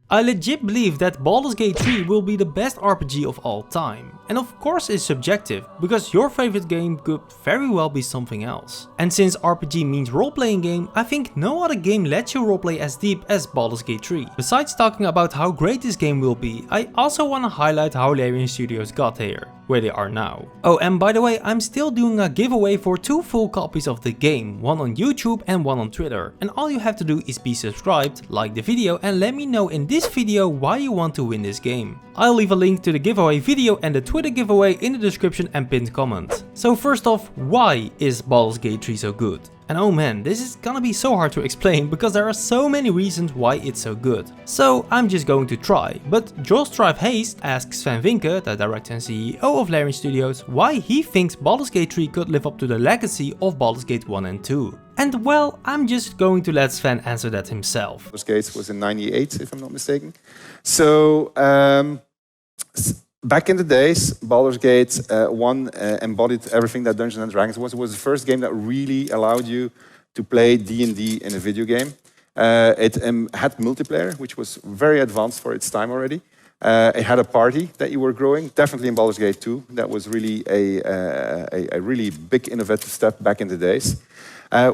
I legit believe that Baldur's Gate 3 will be the best RPG of all time. And of course it's subjective, because your favorite game could very well be something else. And since RPG means role-playing game, I think no other game lets you roleplay as deep as Baldur's Gate 3. Besides talking about how great this game will be, I also want to highlight how Larian Studios got here, where they are now. Oh, and by the way, I'm still doing a giveaway for 2 full copies of the game, one on YouTube and one on Twitter. And all you have to do is be subscribed, like the video and let me know in this video why you want to win this game. I'll leave a link to the giveaway video and the Twitter giveaway in the description and pinned comment. So first off, why is Baldur's Gate 3 so good? And oh man, this is gonna be so hard to explain because there are so many reasons why it's so good. So I'm just going to try. But Joel Strive Haste asks Sven Vinke, the director and CEO of Larian Studios, why he thinks Baldur's Gate 3 could live up to the legacy of Baldur's Gate 1 and 2. And well, I'm just going to let Sven answer that himself. Baldur's Gate was in '98, if I'm not mistaken. So back in the days, Baldur's Gate 1 embodied everything that Dungeons & Dragons was. It was the first game that really allowed you to play D&D in a video game. It had multiplayer, which was very advanced for its time already. It had a party that you were growing, definitely in Baldur's Gate 2. That was really a really big innovative step back in the days.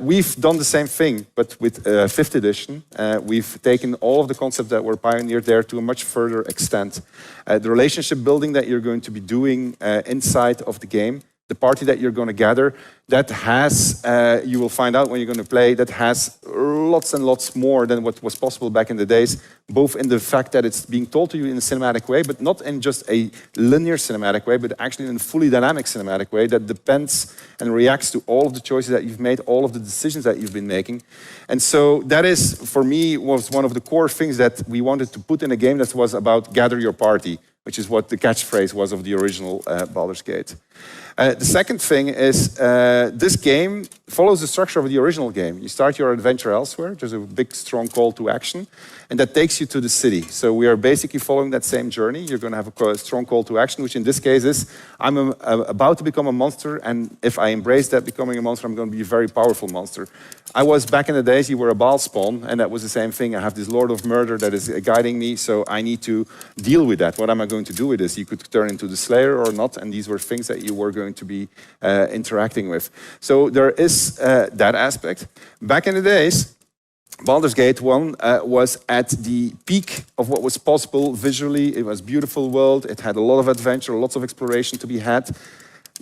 We've done the same thing, but with 5th edition. We've taken all of the concepts that were pioneered there to a much further extent. The relationship building that you're going to be doing inside of the game, the party that you're going to gather, that has, you will find out when you're going to play, that has lots and lots more than what was possible back in the days, both in the fact that it's being told to you in a cinematic way, but not in just a linear cinematic way, but actually in a fully dynamic cinematic way that depends and reacts to all of the choices that you've made, all of the decisions that you've been making. And so that is, for me, was one of the core things that we wanted to put in a game that was about gather your party, which is what the catchphrase was of the original Baldur's Gate. The second thing is this game follows the structure of the original game. You start your adventure elsewhere, there's a big strong call to action, and that takes you to the city. So we are basically following that same journey. You're going to have a strong call to action, which in this case is, I'm about to become a monster, and if I embrace that becoming a monster, I'm going to be a very powerful monster. I was, back in the days, you were a Baal spawn, and that was the same thing. I have this Lord of Murder that is guiding me, so I need to deal with that. What am I going to do with this? You could turn into the Slayer or not, and these were things that you were going to be interacting with. So there is that aspect. Back in the days, Baldur's Gate 1 was at the peak of what was possible visually. It was a beautiful world. It had a lot of adventure, lots of exploration to be had.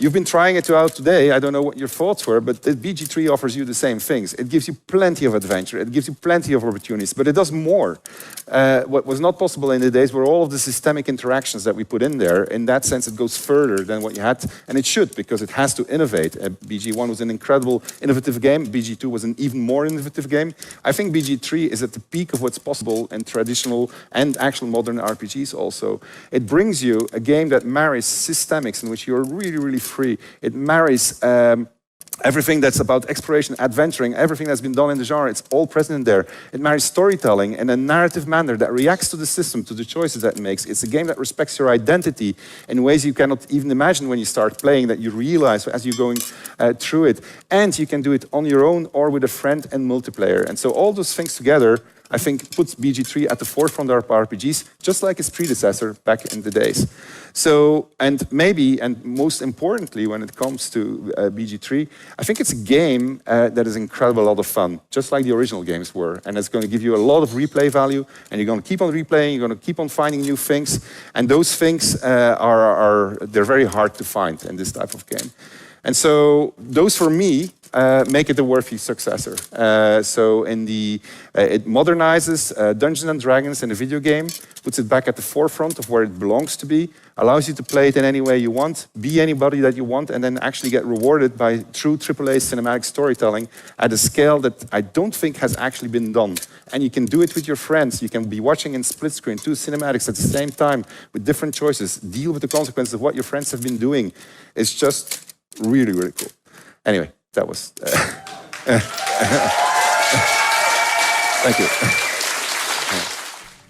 You've been trying it out today. I don't know what your thoughts were, but the BG3 offers you the same things. It gives you plenty of adventure. It gives you plenty of opportunities, but it does more. What was not possible in the days were all of the systemic interactions that we put in there. In that sense, it goes further than what you had, and it should, because it has to innovate. BG1 was an incredible, innovative game. BG2 was an even more innovative game. I think BG3 is at the peak of what's possible in traditional and actual modern RPGs also. It brings you a game that marries systemics in which you're really, really free. It marries everything that's about exploration, adventuring, everything that's been done in the genre, it's all present in there. It marries storytelling in a narrative manner that reacts to the system, to the choices that it makes. It's a game that respects your identity in ways you cannot even imagine when you start playing, that you realize as you're going through it. And you can do it on your own or with a friend and multiplayer. And so all those things together, I think, puts BG3 at the forefront of RPGs, just like its predecessor back in the days. So, and maybe, and most importantly, when it comes to BG3, I think it's a game that is incredible, a lot of fun, just like the original games were. And it's going to give you a lot of replay value, and you're going to keep on replaying, you're going to keep on finding new things, and those things they're very hard to find in this type of game. And so those, for me, make it a worthy successor. So it modernizes Dungeons & Dragons in a video game, puts it back at the forefront of where it belongs to be, allows you to play it in any way you want, be anybody that you want, and then actually get rewarded by true AAA cinematic storytelling at a scale that I don't think has actually been done. And you can do it with your friends. You can be watching in split screen 2 cinematics at the same time with different choices, deal with the consequences of what your friends have been doing. It's just really, really cool. Anyway, that was... Thank you.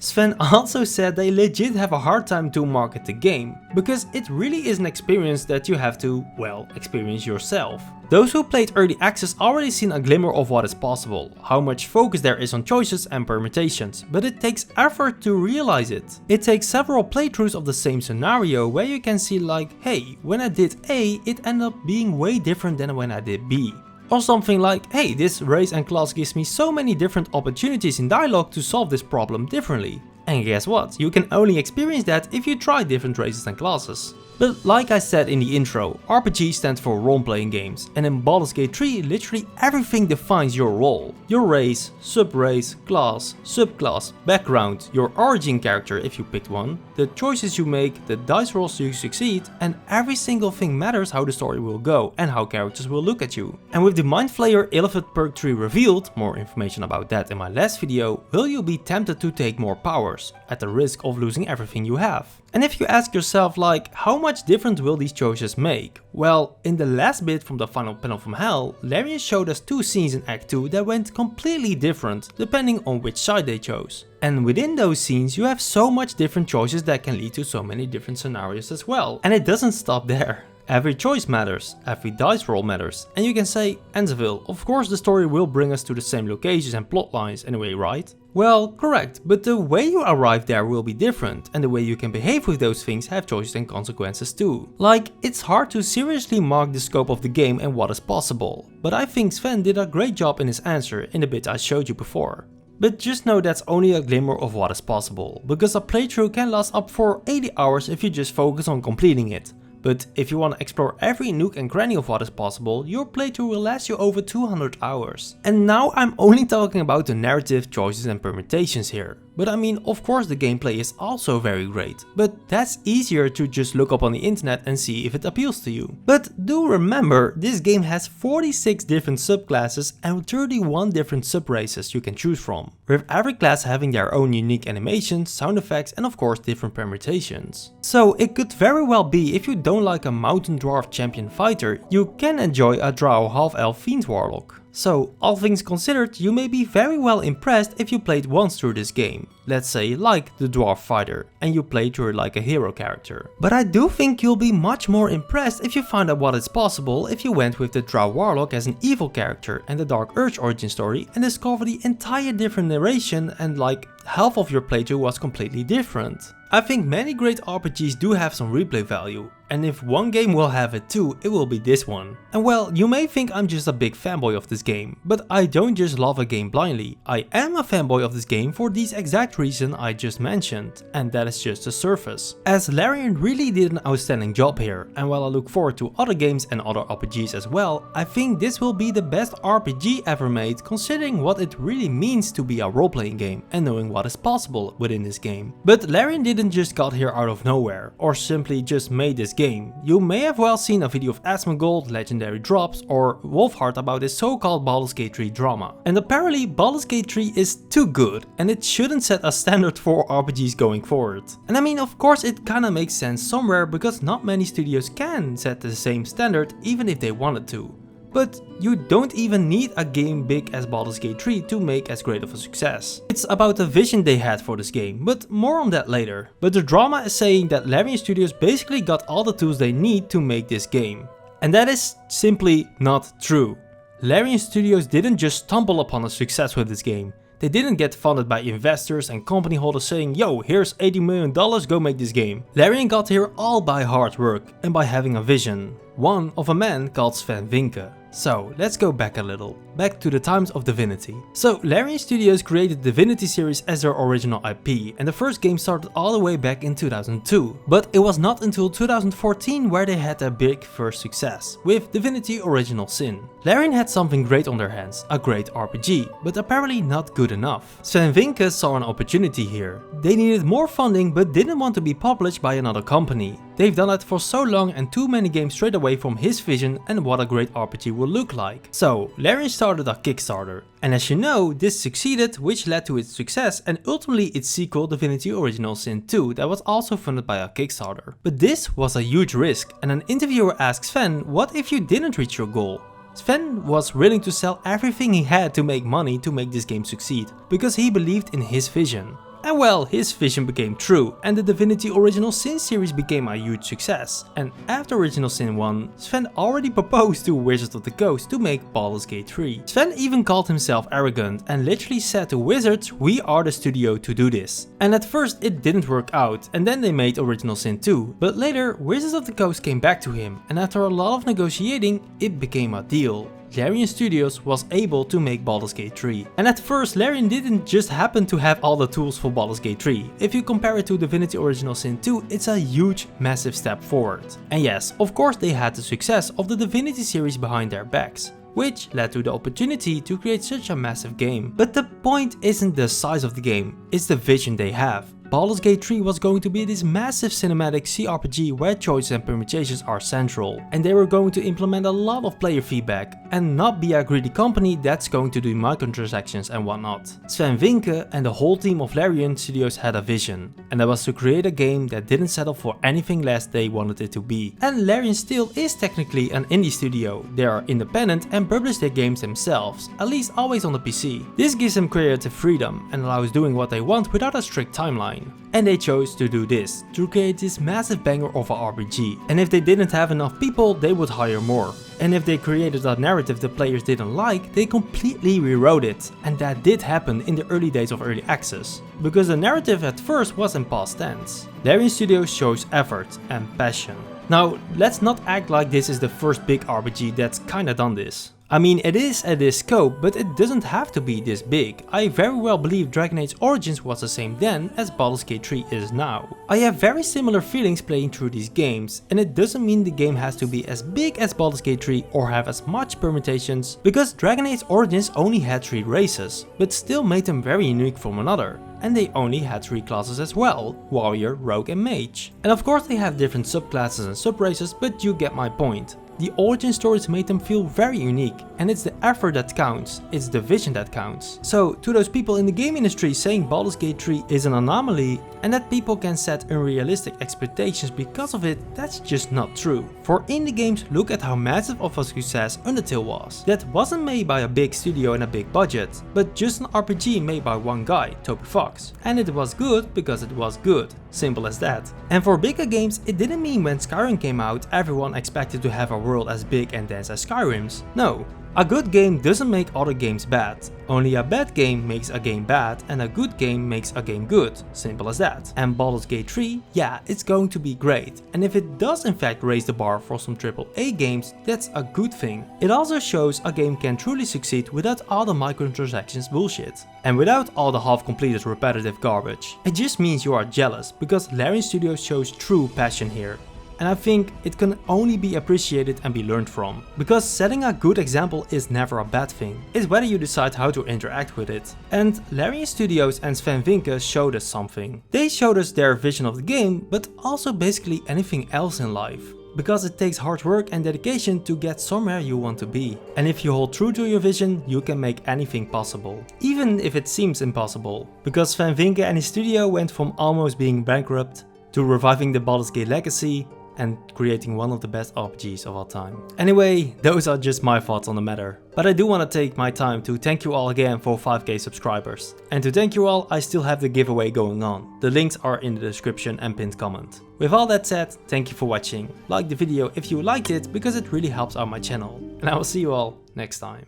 Sven also said they legit have a hard time to market the game, because it really is an experience that you have to, well, experience yourself. Those who played early access already seen a glimmer of what is possible, how much focus there is on choices and permutations, but it takes effort to realize it. It takes several playthroughs of the same scenario where you can see like, hey, when I did A, it ended up being way different than when I did B. Or something like, hey, this race and class gives me so many different opportunities in dialogue to solve this problem differently. And guess what, you can only experience that if you try different races and classes. But like I said in the intro, RPG stands for role-playing games, and in Baldur's Gate 3 literally everything defines your role. Your race, sub-race, class, subclass, background, your origin character if you picked one, the choices you make, the dice rolls you succeed, and every single thing matters how the story will go and how characters will look at you. And with the Mind Flayer Illithid perk tree revealed, more information about that in my last video, will you be tempted to take more powers, at the risk of losing everything you have? And if you ask yourself like, how much difference will these choices make? Well, in the last bit from the final panel from Hell, Larian showed us 2 scenes in Act 2 that went completely different depending on which side they chose. And within those scenes you have so much different choices that can lead to so many different scenarios as well. And it doesn't stop there. Every choice matters, every dice roll matters, and you can say, Enzevil, of course the story will bring us to the same locations and plot lines anyway, right? Well, correct, but the way you arrive there will be different, and the way you can behave with those things have choices and consequences too. Like, it's hard to seriously mark the scope of the game and what is possible, but I think Sven did a great job in his answer in the bit I showed you before. But just know that's only a glimmer of what is possible, because a playthrough can last up for 80 hours if you just focus on completing it. But if you want to explore every nook and cranny of what is possible, your playthrough will last you over 200 hours. And now I'm only talking about the narrative, choices and permutations here. But I mean, of course the gameplay is also very great, but that's easier to just look up on the internet and see if it appeals to you. But do remember, this game has 46 different subclasses and 31 different subraces you can choose from, with every class having their own unique animations, sound effects and of course different permutations. So it could very well be, if you don't like a mountain dwarf champion fighter, you can enjoy a drow half-elf fiend warlock. So, all things considered, you may be very well impressed if you played once through this game, let's say like the dwarf fighter, and you played through it like a hero character. But I do think you'll be much more impressed if you find out what is possible if you went with the drow warlock as an evil character and the Dark Urge origin story and discover the entire different narration and like half of your playthrough was completely different. I think many great RPGs do have some replay value, and if one game will have it too, it will be this one. And well, you may think I'm just a big fanboy of this game, but I don't just love a game blindly. I am a fanboy of this game for these exact reason I just mentioned, and that is just the surface. As Larian really did an outstanding job here, and while I look forward to other games and other RPGs as well, I think this will be the best RPG ever made, considering what it really means to be a role-playing game and knowing what is possible within this game. But Larian didn't just got here out of nowhere, or simply just made this game. You may have well seen a video of Asmongold, Legendary Drops, or Wolfheart about this so-called Baldur's Gate 3 drama. And apparently Baldur's Gate 3 is too good, and it shouldn't set a standard for RPGs going forward. And I mean, of course it kinda makes sense somewhere, because not many studios can set the same standard even if they wanted to. But you don't even need a game big as Baldur's Gate 3 to make as great of a success. It's about the vision they had for this game, but more on that later. But the drama is saying that Larian Studios basically got all the tools they need to make this game. And that is simply not true. Larian Studios didn't just stumble upon a success with this game. They didn't get funded by investors and company holders saying, yo, here's $80 million, go make this game. Larian got here all by hard work and by having a vision. One of a man called Sven Vinke. So let's go back a little, back to the times of Divinity. So Larian Studios created Divinity series as their original IP, and the first game started all the way back in 2002. But it was not until 2014 where they had their big first success, with Divinity Original Sin. Larian had something great on their hands, a great RPG, but apparently not good enough. Sven Vinke saw an opportunity here. They needed more funding but didn't want to be published by another company. They've done that for so long and too many games strayed away from his vision and what a great RPG will look like. So Larian started a Kickstarter. And as you know, this succeeded, which led to its success and ultimately its sequel Divinity Original Sin 2 that was also funded by a Kickstarter. But this was a huge risk, and an interviewer asked Sven, what if you didn't reach your goal? Sven was willing to sell everything he had to make money to make this game succeed, because he believed in his vision. And well, his vision became true, and the Divinity Original Sin series became a huge success. And after Original Sin 1, Sven already proposed to Wizards of the Coast to make Baldur's Gate 3. Sven even called himself arrogant and literally said to Wizards, "We are the studio to do this." And at first it didn't work out, and then they made Original Sin 2. But later, Wizards of the Coast came back to him, and after a lot of negotiating, it became a deal. Larian Studios was able to make Baldur's Gate 3. And at first, Larian didn't just happen to have all the tools for Baldur's Gate 3. If you compare it to Divinity Original Sin 2, it's a huge, massive step forward. And yes, of course they had the success of the Divinity series behind their backs, which led to the opportunity to create such a massive game. But the point isn't the size of the game, it's the vision they have. Baldur's Gate 3 was going to be this massive cinematic CRPG where choices and permutations are central, and they were going to implement a lot of player feedback and not be a greedy company that's going to do microtransactions and whatnot. Sven Vinke and the whole team of Larian Studios had a vision, and that was to create a game that didn't settle for anything less they wanted it to be. And Larian still is technically an indie studio. They are independent and publish their games themselves, at least always on the PC. This gives them creative freedom and allows doing what they want without a strict timeline. And they chose to do this, to create this massive banger of a RPG. And if they didn't have enough people, they would hire more. And if they created a narrative the players didn't like, they completely rewrote it. And that did happen in the early days of early access, because the narrative at first was in past tense. Larian Studios shows effort and passion. Now, let's not act like this is the first big RPG that's kinda done this. I mean, it is at this scope, but it doesn't have to be this big. I very well believe Dragon Age Origins was the same then as Baldur's Gate 3 is now. I have very similar feelings playing through these games, and it doesn't mean the game has to be as big as Baldur's Gate 3 or have as much permutations, because Dragon Age Origins only had 3 races, but still made them very unique from another. And they only had 3 classes as well, Warrior, Rogue and Mage. And of course they have different subclasses and subraces, but you get my point. The origin stories made them feel very unique, and it's the effort that counts, it's the vision that counts. So to those people in the game industry saying Baldur's Gate 3 is an anomaly and that people can set unrealistic expectations because of it, that's just not true. For indie games, look at how massive of a success Undertale was. That wasn't made by a big studio and a big budget, but just an RPG made by one guy, Toby Fox. And it was good because it was good. Simple as that. And for bigger games, it didn't mean when Skyrim came out everyone expected to have a world as big and dense as Skyrim's. No. A good game doesn't make other games bad. Only a bad game makes a game bad, and a good game makes a game good. Simple as that. And Baldur's Gate 3, yeah, it's going to be great. And if it does in fact raise the bar for some AAA games, that's a good thing. It also shows a game can truly succeed without all the microtransactions bullshit. And without all the half-completed repetitive garbage. It just means you are jealous, because Larian Studios shows true passion here. And I think it can only be appreciated and be learned from. Because setting a good example is never a bad thing. It's whether you decide how to interact with it. And Larian Studios and Sven Vinke showed us something. They showed us their vision of the game, but also basically anything else in life. Because it takes hard work and dedication to get somewhere you want to be. And if you hold true to your vision, you can make anything possible. Even if it seems impossible. Because Sven Vinke and his studio went from almost being bankrupt to reviving the Baldur's Gate legacy and creating one of the best RPGs of all time. Anyway, those are just my thoughts on the matter. But I do want to take my time to thank you all again for 5k subscribers. And to thank you all, I still have the giveaway going on. The links are in the description and pinned comment. With all that said, thank you for watching. Like the video if you liked it, because it really helps out my channel. And I will see you all next time.